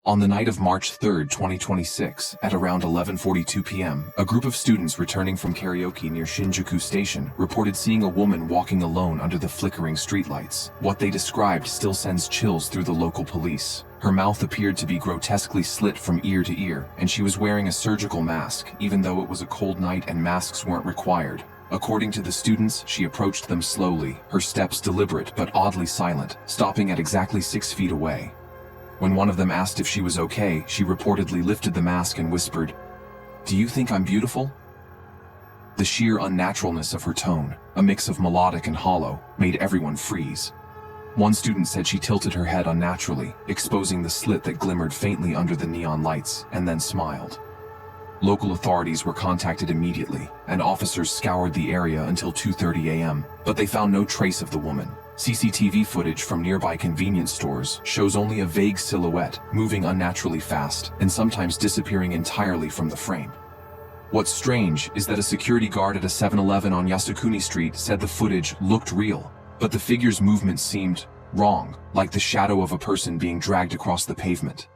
On the night of March 3, 2026, at around 11:42 p.m., a group of students returning from karaoke near Shinjuku Station reported seeing a woman walking alone under the flickering streetlights. What they described still sends chills through the local police. Her mouth appeared to be grotesquely slit from ear to ear, and she was wearing a surgical mask, even though it was a cold night and masks weren't required. According to the students, she approached them slowly, her steps deliberate but oddly silent, stopping at exactly 6 feet away. When one of them asked if she was okay, she reportedly lifted the mask and whispered, "Do you think I'm beautiful?" The sheer unnaturalness of her tone, a mix of melodic and hollow, made everyone freeze. One student said she tilted her head unnaturally, exposing the slit that glimmered faintly under the neon lights, and then smiled. Local authorities were contacted immediately, and officers scoured the area until 2:30 a.m., but they found no trace of the woman. CCTV footage from nearby convenience stores shows only a vague silhouette, moving unnaturally fast, and sometimes disappearing entirely from the frame. What's strange is that a security guard at a 7-Eleven on Yasukuni Street said the footage looked real, but the figure's movement seemed wrong, like the shadow of a person being dragged across the pavement.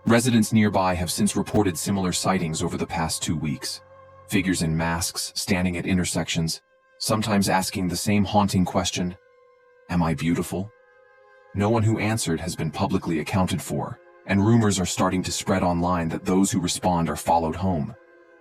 Residents nearby have since reported similar sightings over the past 2 weeks. Figures in masks standing at intersections, sometimes asking the same haunting question, "Am I beautiful?" No one who answered has been publicly accounted for, and rumors are starting to spread online that those who respond are followed home.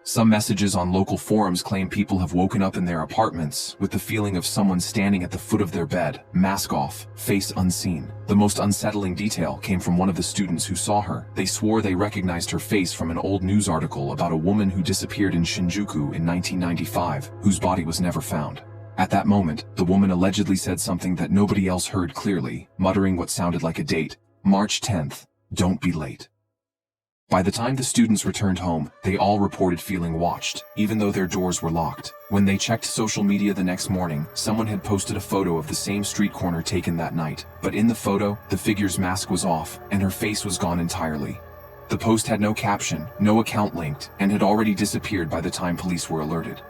Some messages on local forums claim people have woken up in their apartments with the feeling of someone standing at the foot of their bed, mask off, face unseen. The most unsettling detail came from one of the students who saw her. They swore they recognized her face from an old news article about a woman who disappeared in Shinjuku in 1995, whose body was never found. At that moment, the woman allegedly said something that nobody else heard clearly, muttering what sounded like a date, March 10th, "Don't be late." By the time the students returned home, they all reported feeling watched, even though their doors were locked. When they checked social media the next morning, someone had posted a photo of the same street corner taken that night. But in the photo, the figure's mask was off, and her face was gone entirely. The post had no caption, no account linked, and had already disappeared by the time police were alerted.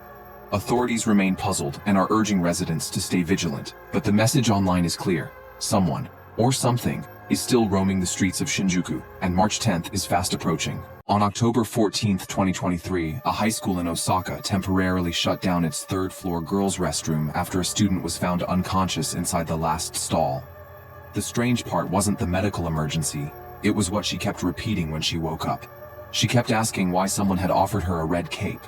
Authorities remain puzzled and are urging residents to stay vigilant, but the message online is clear. Someone, or something, is still roaming the streets of Shinjuku, and March 10th is fast approaching. On October 14, 2023, a high school in Osaka temporarily shut down its third-floor girls' restroom after a student was found unconscious inside the last stall. The strange part wasn't the medical emergency, it was what she kept repeating when she woke up. She kept asking why someone had offered her a red cape.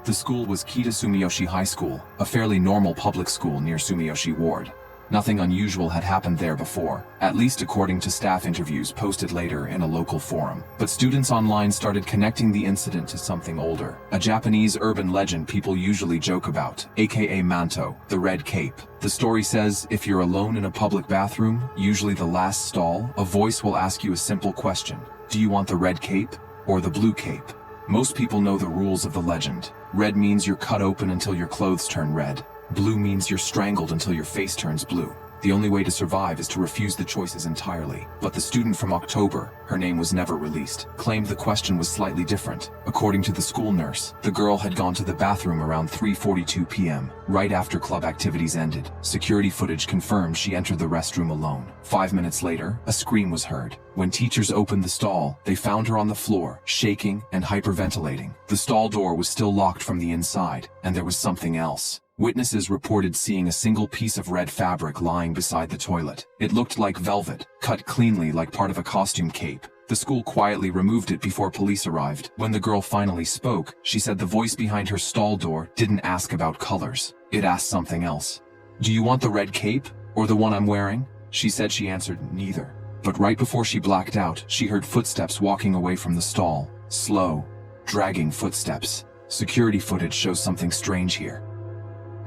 The school was Kita Sumiyoshi High School, a fairly normal public school near Sumiyoshi Ward. Nothing unusual had happened there before, at least according to staff interviews posted later in a local forum. But students online started connecting the incident to something older, a Japanese urban legend people usually joke about, aka manto, the red cape. The story says, if you're alone in a public bathroom, usually the last stall, a voice will ask you a simple question. Do you want the red cape or the blue cape? Most people know the rules of the legend. Red means you're cut open until your clothes turn red. Blue means you're strangled until your face turns blue. The only way to survive is to refuse the choices entirely. But the student from October, her name was never released, claimed the question was slightly different. According to the school nurse, the girl had gone to the bathroom around 3:42 p.m., right after club activities ended. Security footage confirmed she entered the restroom alone. 5 minutes later, a scream was heard. When teachers opened the stall, they found her on the floor, shaking and hyperventilating. The stall door was still locked from the inside, and there was something else. Witnesses reported seeing a single piece of red fabric lying beside the toilet. It looked like velvet, cut cleanly like part of a costume cape. The school quietly removed it before police arrived. When the girl finally spoke, she said the voice behind her stall door didn't ask about colors. It asked something else. "Do you want the red cape, or the one I'm wearing?" She said she answered neither. But right before she blacked out, she heard footsteps walking away from the stall. Slow, dragging footsteps. Security footage shows something strange here.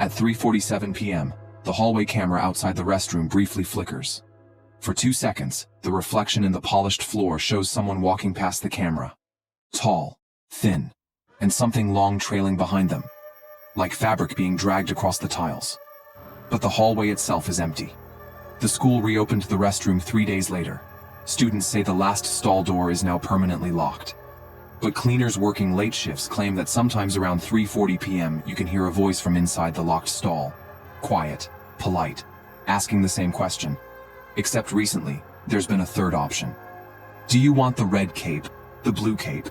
At 3:47 p.m., the hallway camera outside the restroom briefly flickers. For 2 seconds, the reflection in the polished floor shows someone walking past the camera. Tall, thin, and something long trailing behind them, like fabric being dragged across the tiles. But the hallway itself is empty. The school reopened the restroom 3 days later. Students say the last stall door is now permanently locked. But cleaners working late shifts claim that sometimes around 3:40 p.m. you can hear a voice from inside the locked stall. Quiet, polite, asking the same question. Except recently, there's been a third option. Do you want the red cape, the blue cape,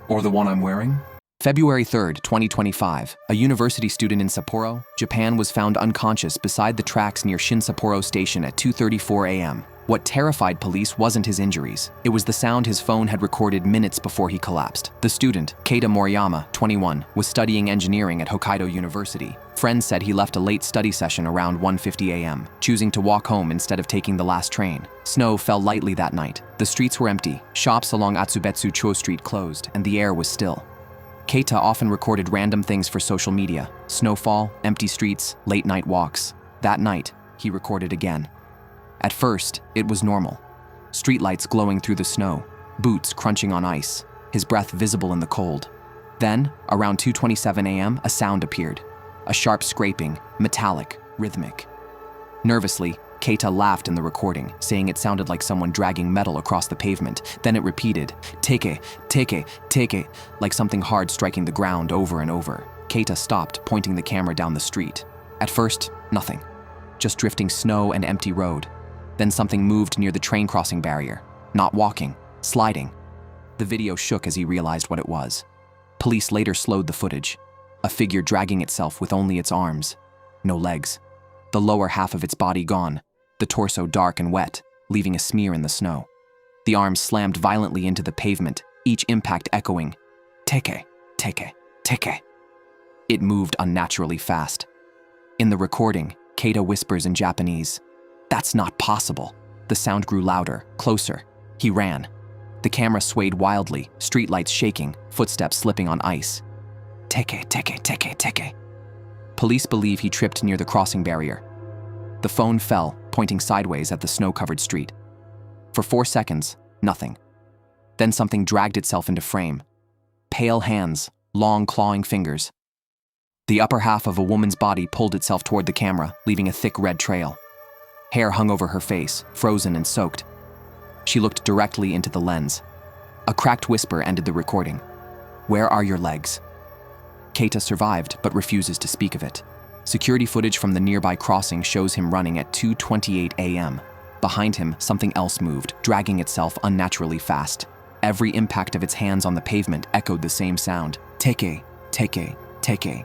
or the one I'm wearing? February 3rd, 2025, a university student in Sapporo, Japan was found unconscious beside the tracks near Shin Sapporo Station at 2:34 a.m. What terrified police wasn't his injuries. It was the sound his phone had recorded minutes before he collapsed. The student, Keita Moriyama, 21, was studying engineering at Hokkaido University. Friends said he left a late study session around 1:50 a.m., choosing to walk home instead of taking the last train. Snow fell lightly that night. The streets were empty, shops along Atsubetsu Cho Street closed, and the air was still. Keita often recorded random things for social media: snowfall, empty streets, late-night walks. That night, he recorded again. At first, it was normal. Streetlights glowing through the snow, boots crunching on ice, his breath visible in the cold. Then, around 2:27 a.m., a sound appeared. A sharp scraping, metallic, rhythmic. Nervously, Keita laughed in the recording, saying it sounded like someone dragging metal across the pavement. Then it repeated, "Teke, teke, teke," like something hard striking the ground over and over. Keita stopped, pointing the camera down the street. At first, nothing. Just drifting snow and empty road. Then something moved near the train crossing barrier. Not walking, sliding. The video shook as he realized what it was. Police later slowed the footage. A figure dragging itself with only its arms. No legs. The lower half of its body gone. The torso dark and wet, leaving a smear in the snow. The arms slammed violently into the pavement, each impact echoing, "Teke, teke, teke." It moved unnaturally fast. In the recording, Keita whispers in Japanese, "That's not possible." The sound grew louder, closer. He ran. The camera swayed wildly, streetlights shaking, footsteps slipping on ice. "Teke, teke, teke, teke." Police believe he tripped near the crossing barrier. The phone fell, pointing sideways at the snow-covered street. For 4 seconds, nothing. Then something dragged itself into frame. Pale hands, long clawing fingers. The upper half of a woman's body pulled itself toward the camera, leaving a thick red trail. Hair hung over her face, frozen and soaked. She looked directly into the lens. A cracked whisper ended the recording. "Where are your legs?" Keita survived, but refuses to speak of it. Security footage from the nearby crossing shows him running at 2:28 a.m. Behind him, something else moved, dragging itself unnaturally fast. Every impact of its hands on the pavement echoed the same sound. "Teke, teke, teke."